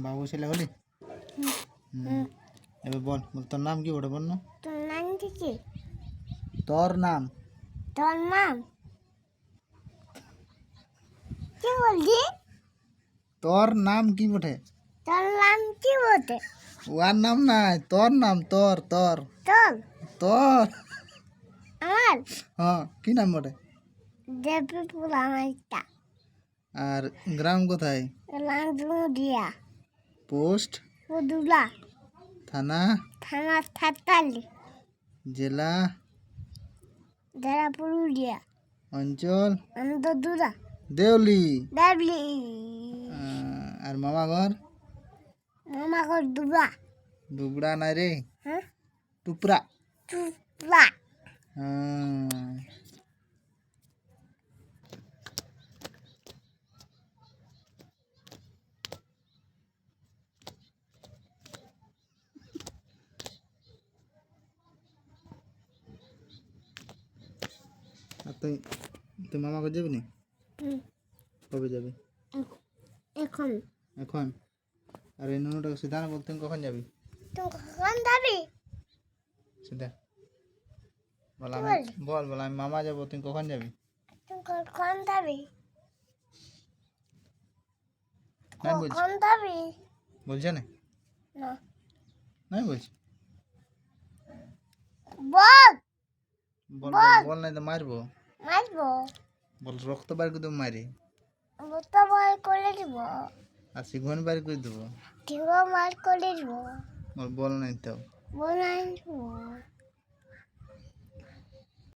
বাবু ছেলে হলি? এবার বল বল তোর নাম কি ওটা বল না। তোর নাম কি? তোর নাম তোর নাম কি বলছি? তোর নাম কি বটে? তোর নাম কি বলতে? ওর নাম নাই, তোর নাম, তোর তোর তোর তোর আমার হ্যাঁ কি নাম বটে? দেবীপুর আমারটা আর গ্রাম কোথায়? লাঞ্জুদিয়া পোস্ট পুদুলা থানা থানা থাতালি জেলা জেলা পুরুলিয়া অঞ্চল আনন্দদুরা দেউলি। ডাবলি আর মামা ঘর? মামা ঘর দুবা দুবড়া নাই রে, হ্যাঁ টুপরা। টুপলা আর তুই তুই মামা ঘর যাবি না? হুম, কবে যাবি? এখন এখন? আর এই নুনুটাকে সিধা না বলতে কখন যাবি? তুমি কখন যাবি? সিধা বল। কি আমি বললি? বল বল আমি মামা যাবো, তুই কখন যাবি? তুমি কখন যাবি? নাই বলছি, কখন যাবি? বলছে না? না নাই বলছি, বল বল বল বল বল, নাই তো মারবো। মারবো বল রক্ত বার করে দেবো মারি, বোতা মার করে দিব আর সিঘন বার করে দেবো। ঠিকও মার করে দিব বল বল নাই তো। বল আনবো